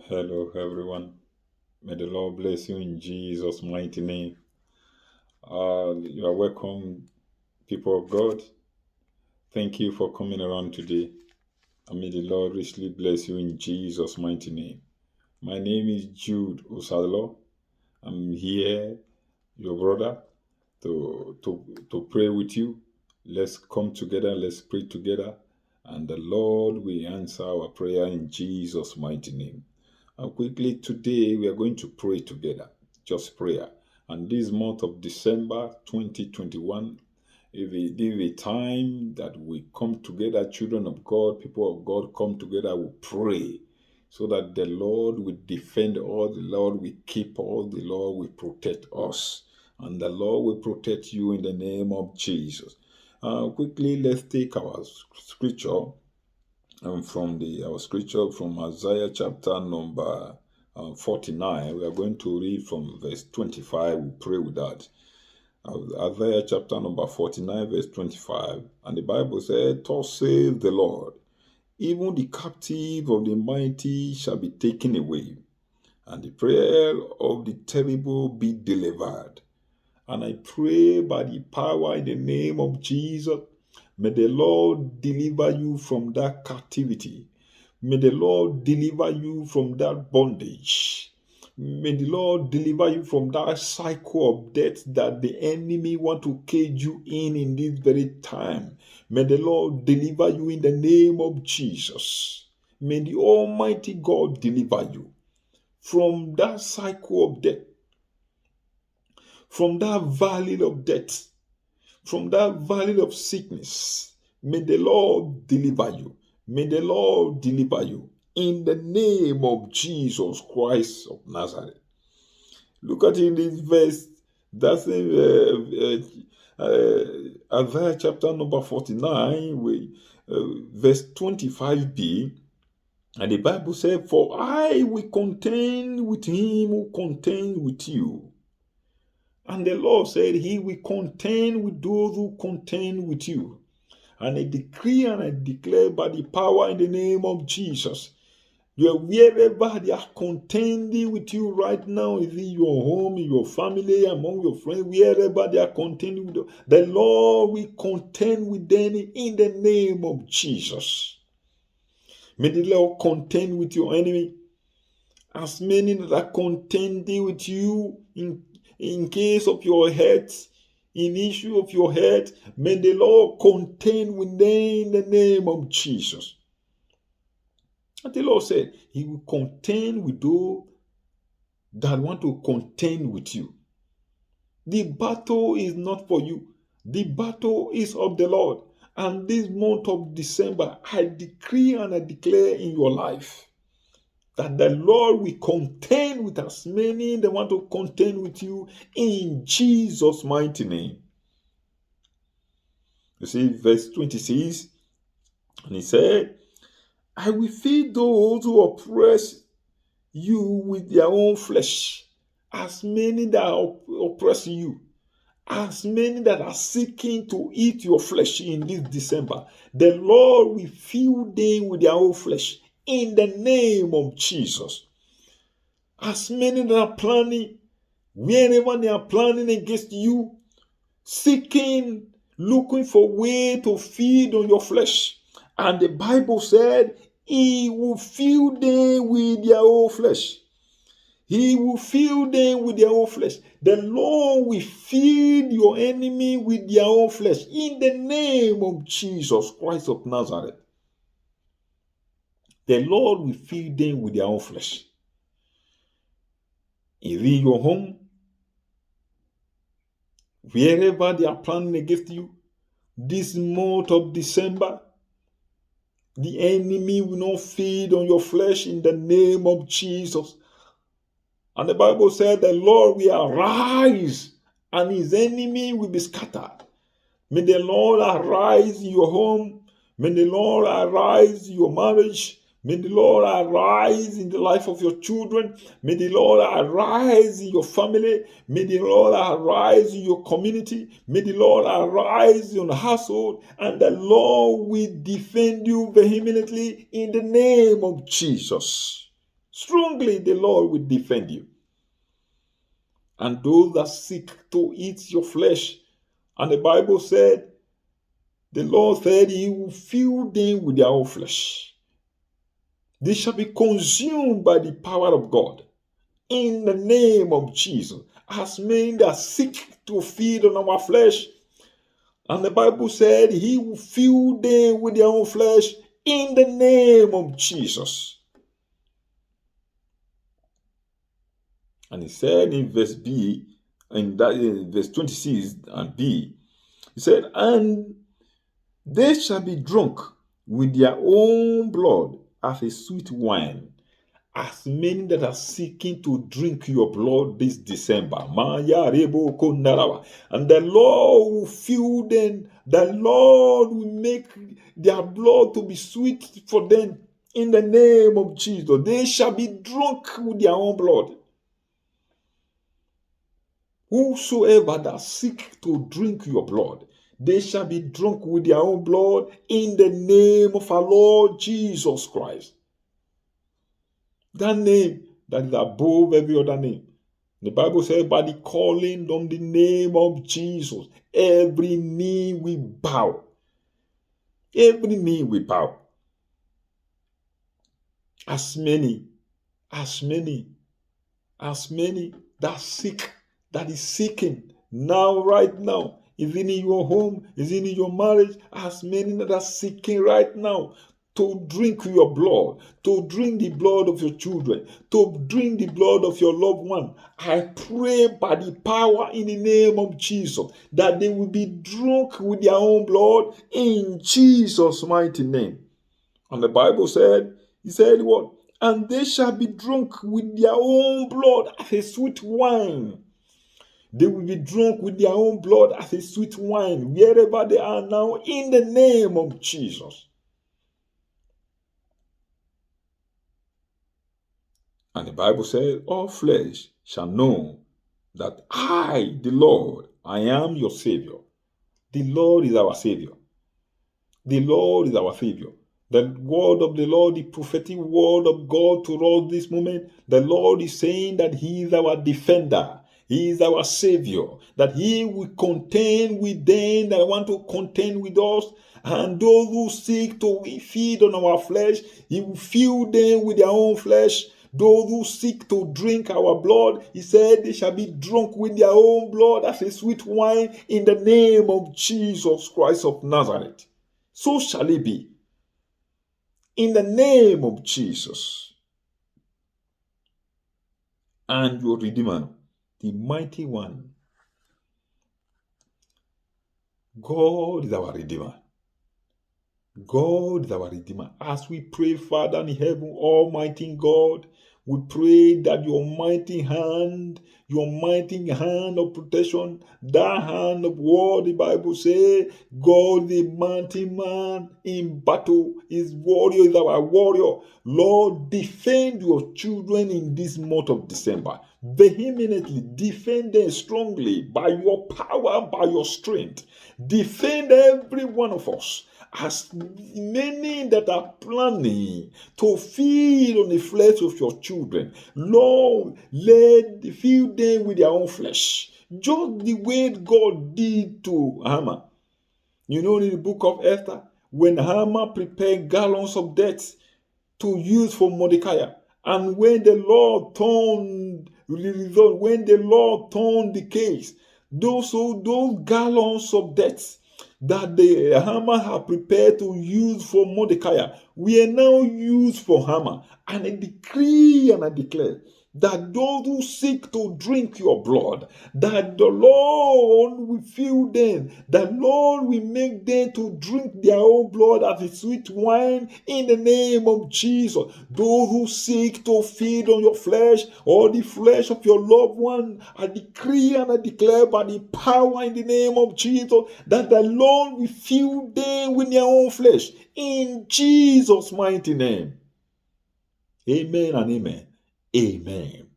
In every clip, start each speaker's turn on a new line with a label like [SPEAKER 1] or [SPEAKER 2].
[SPEAKER 1] Hello, everyone. May the Lord bless you in Jesus' mighty name. You are welcome, people of God. Thank you for coming around today. And may the Lord richly bless you in Jesus' mighty name. My name is Jude Osalo. I'm here, your brother, to pray with you. Let's come together, let's pray together, and the Lord will answer our prayer in Jesus' mighty name. And quickly today we are going to pray together, just prayer. And this month of December 2021, if it is a time that we come together, children of God, people of God come together, we pray so that the Lord will defend all, the Lord will keep all, the Lord will protect us. And the Lord will protect you in the name of Jesus. Quickly, let's take our scripture from our scripture from Isaiah chapter number 49. We are going to read from verse 25. We pray with that. Isaiah chapter number 49, verse 25. And the Bible said, "Thus saith the Lord, even the captive of the mighty shall be taken away, and the prayer of the terrible be delivered." And I pray by the power in the name of Jesus, may the Lord deliver you from that captivity. May the Lord deliver you from that bondage. May the Lord deliver you from that cycle of death that the enemy want to cage you in this very time. May the Lord deliver you in the name of Jesus. May the Almighty God deliver you from that cycle of death, from that valley of death, from that valley of sickness. May the Lord deliver you. May the Lord deliver you in the name of Jesus Christ of Nazareth. Look at in this verse, that's in Isaiah chapter number 49, verse 25b. And the Bible said, "For I will contend with him who contends with you." And the Lord said, He will contend with those who contend with you. And I decree and I declare by the power in the name of Jesus, wherever they are contending with you right now, is in your home, in your family, among your friends, wherever they are contending with you, the Lord will contend with them in the name of Jesus. May the Lord contend with your enemy. As many that are contending with you in case of your health, in issue of your health, may the Lord contend with them in the name of Jesus. And the Lord said, He will contend with those that want to contend with you. The battle is not for you. The battle is of the Lord. And this month of December, I decree and I declare in your life that the Lord will contend with as many that want to contend with you in Jesus' mighty name. You see, verse 26, and he said, "I will feed those who oppress you with their own flesh, as many that oppress you, as many that are seeking to eat your flesh in this December. The Lord will feed them with their own flesh in the name of Jesus. As many that are planning, wherever they are planning against you, seeking, looking for way to feed on your flesh. And the Bible said, He will fill them with their own flesh. He will fill them with their own flesh. The Lord will feed your enemy with their own flesh in the name of Jesus Christ of Nazareth. The Lord will feed them with their own flesh. If in your home, wherever they are planning against you, this month of December, the enemy will not feed on your flesh in the name of Jesus. And the Bible said the Lord will arise and his enemy will be scattered. May the Lord arise in your home. May the Lord arise in your marriage. May the Lord arise in the life of your children. May the Lord arise in your family. May the Lord arise in your community. May the Lord arise in your household. And the Lord will defend you vehemently in the name of Jesus. strongly the Lord will defend you. And those that seek to eat your flesh, and the Bible said, the Lord said he will fill them with their own flesh. They shall be consumed by the power of God. In the name of Jesus, as men that seek to feed on our flesh, and the Bible said he will fill them with their own flesh in the name of Jesus. And he said in verse B, in verse 26 and B, he said, and they shall be drunk with their own blood as a sweet wine. As many that are seeking to drink your blood this December, and the Lord will fill them, the Lord will make their blood to be sweet for them in the name of Jesus. They shall be drunk with their own blood. Whosoever that seek to drink your blood, they shall be drunk with their own blood in the name of our Lord Jesus Christ. That name that is above every other name. The Bible says, by the calling on the name of Jesus, every knee will bow. Every knee will bow. As many that seek, that is seeking now, right now, is in your home, is in your marriage, as many that are seeking right now to drink your blood, to drink the blood of your children, to drink the blood of your loved one. I pray by the power in the name of Jesus that they will be drunk with their own blood in Jesus' mighty name. And the Bible said, he said what? And they shall be drunk with their own blood as a sweet wine. They will be drunk with their own blood as a sweet wine, wherever they are now, in the name of Jesus. And the Bible says, all flesh shall know that I, the Lord, I am your Savior. The Lord is our Savior. The Lord is our Savior. The word of the Lord, the prophetic word of God to us this moment, the Lord is saying that he is our defender. He is our Savior, that he will contend with them that want to contend with us. And those who seek to feed on our flesh, he will fill them with their own flesh. Those who seek to drink our blood, he said they shall be drunk with their own blood as a sweet wine in the name of Jesus Christ of Nazareth. So shall it be. In the name of Jesus. And your Redeemer, the mighty one. God is our Redeemer. God is our Redeemer. As we pray, Father in heaven, Almighty God, we pray that your mighty hand of protection, that hand of war, the Bible says, God the mighty man in battle, his warrior is our warrior. Lord, defend your children in this month of December. Vehemently defend them strongly by your power, by your strength. Defend every one of us. As many that are planning to feed on the flesh of your children, Lord, feed them with their own flesh. Just the way God did to Haman. You know, in the book of Esther, when Haman prepared gallons of dates to use for Mordecai, and when the Lord turned the case, those gallons of dates that the Haman had prepared to use for Mordecai, we are now used for Haman. And I decree and I declare that those who seek to drink your blood, that the Lord will fill them, the Lord will make them to drink their own blood as a sweet wine in the name of Jesus. Those who seek to feed on your flesh or the flesh of your loved one, I decree and I declare by the power in the name of Jesus that the Lord will fill them with their own flesh in Jesus' mighty name. Amen and amen. Amen.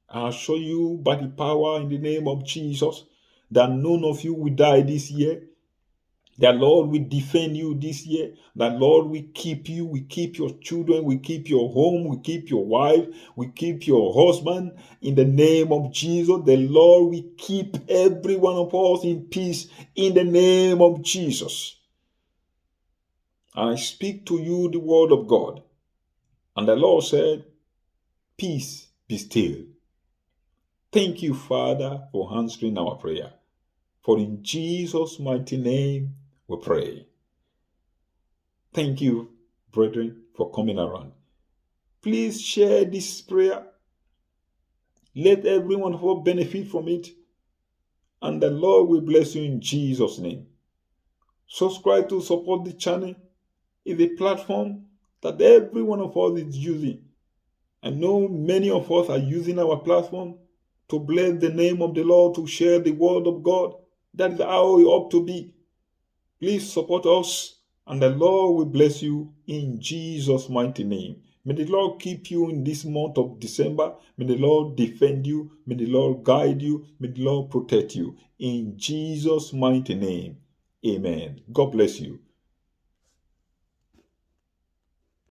[SPEAKER 1] I assure you by the power in the name of Jesus that none of you will die this year. That Lord, we defend you this year. That Lord, we keep you, we keep your children, we keep your home, we keep your wife, we keep your husband. In the name of Jesus, the Lord, we keep every one of us in peace in the name of Jesus. I speak to you the word of God. And the Lord said, peace, be still. Thank you, Father, for answering our prayer. For in Jesus' mighty name we pray. Thank you, brethren, for coming around. Please share this prayer. Let everyone of us benefit from it. And the Lord will bless you in Jesus' name. Subscribe to support the channel. It's a platform that every one of us is using. I know many of us are using our platform to bless the name of the Lord, to share the word of God. That is how it ought to be. Please support us, and the Lord will bless you in Jesus' mighty name. May the Lord keep you in this month of December. May the Lord defend you. May the Lord guide you. May the Lord protect you. In Jesus' mighty name. Amen. God bless you.